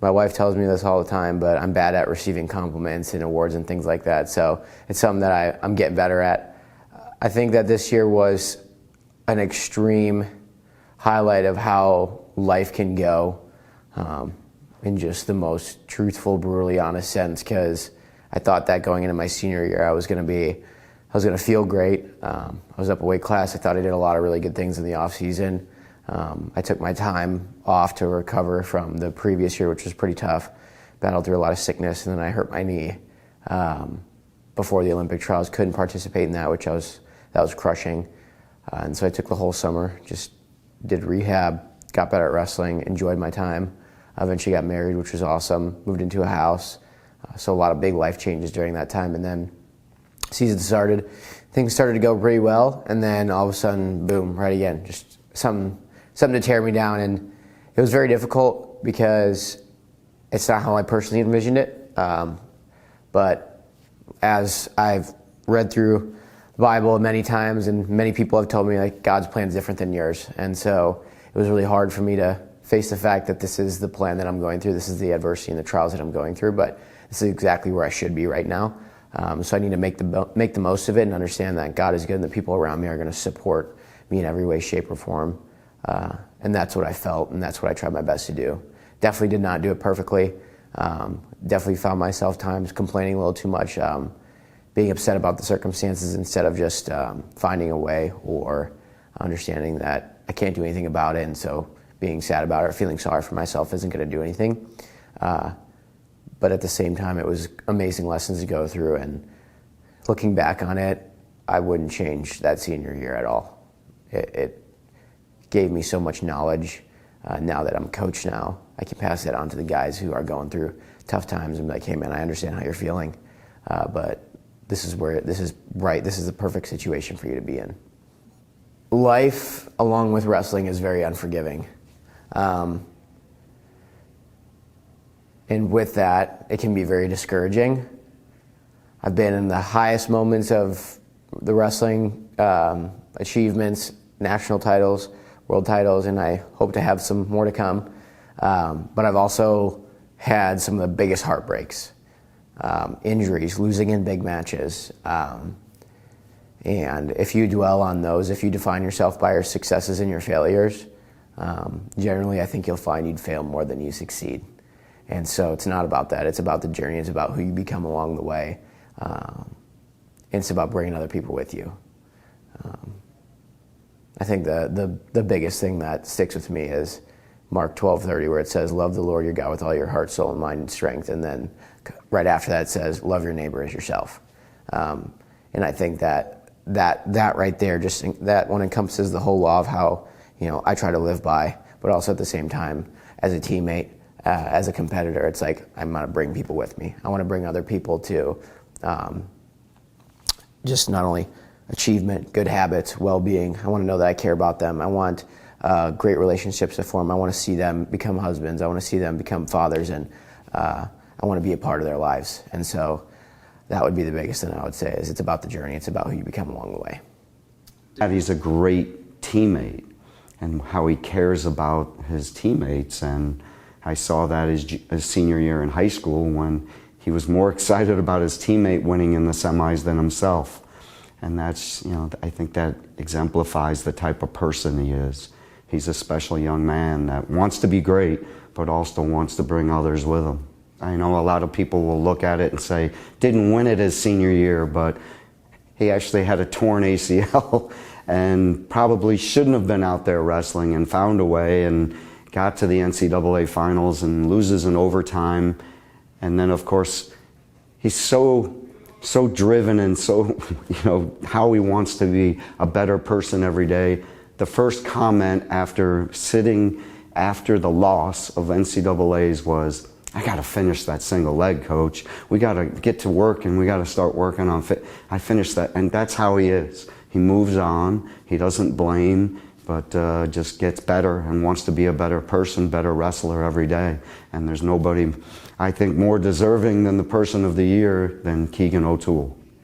My wife tells me this all the time, but I'm bad at receiving compliments and awards and things like that. So it's something that I'm getting better at. I think that this year was an extreme highlight of how life can go, in just the most truthful, brutally honest sense, because I thought that going into my senior year I was going to feel great. I was up a weight class. I thought I did a lot of really good things in the off season. I took my time off to recover from the previous year, which was pretty tough. Battled through a lot of sickness, and then I hurt my knee before the Olympic trials. Couldn't participate in that, that was crushing. And so I took the whole summer, just did rehab, got better at wrestling, enjoyed my time. I eventually got married, which was awesome. Moved into a house, so a lot of big life changes during that time. And then season started, things started to go pretty well, and then all of a sudden, boom, right again, just something to tear me down. And it was very difficult because it's not how I personally envisioned it. But as I've read through the Bible many times, and many people have told me, like, God's plan is different than yours. And so it was really hard for me to face the fact that this is the plan that I'm going through. This is the adversity and the trials that I'm going through, but this is exactly where I should be right now. So I need to make the most of it and understand that God is good and the people around me are going to support me in every way, shape, or form. And that's what I felt, and that's what I tried my best to do. Definitely did not do it perfectly. Definitely found myself times complaining a little too much, being upset about the circumstances instead of just finding a way or understanding that I can't do anything about it, and so being sad about it or feeling sorry for myself isn't going to do anything. But at the same time, it was amazing lessons to go through, and looking back on it, I wouldn't change that senior year at all. It gave me so much knowledge. Now that I'm a coach now, I can pass that on to the guys who are going through tough times and be like, hey man, I understand how you're feeling, but this is the perfect situation for you to be in. Life, along with wrestling, is very unforgiving. And with that, it can be very discouraging. I've been in the highest moments of the wrestling achievements, national titles, world titles, and I hope to have some more to come. But I've also had some of the biggest heartbreaks, injuries, losing in big matches. And if you dwell on those, if you define yourself by your successes and your failures, generally I think you'll find you'd fail more than you succeed. And so it's not about that. It's about the journey. It's about who you become along the way. It's about bringing other people with you. I think the biggest thing that sticks with me is Mark 12:30, where it says, love the Lord your God with all your heart, soul, and mind and strength. And then right after that it says, love your neighbor as yourself. And I think that right there, just that one encompasses the whole law of how, I try to live by, but also at the same time, as a teammate, as a competitor, it's like, I'm going to bring people with me. I want to bring other people to just not only achievement, good habits, well-being. I want to know that I care about them. I want great relationships to form. I want to see them become husbands. I want to see them become fathers, and I want to be a part of their lives. And so that would be the biggest thing I would say, is it's about the journey. It's about who you become along the way. He's a great teammate, and how he cares about his teammates. And I saw that his senior year in high school, when he was more excited about his teammate winning in the semis than himself. And that's, I think that exemplifies the type of person he is. He's a special young man that wants to be great, but also wants to bring others with him. I know a lot of people will look at it and say, didn't win it his senior year, but he actually had a torn ACL and probably shouldn't have been out there wrestling, and found a way and got to the NCAA finals and loses in overtime. And then, of course, he's so driven, and so, how he wants to be a better person every day. The first comment after sitting after the loss of NCAAs was, I got to finish that single leg, coach. We got to get to work, and we got to start working on fit. I finished that, and that's how he is. He moves on. He doesn't blame, but just gets better and wants to be a better person, better wrestler every day. And there's nobody, I think, more deserving than the Person of the Year than Keegan O'Toole.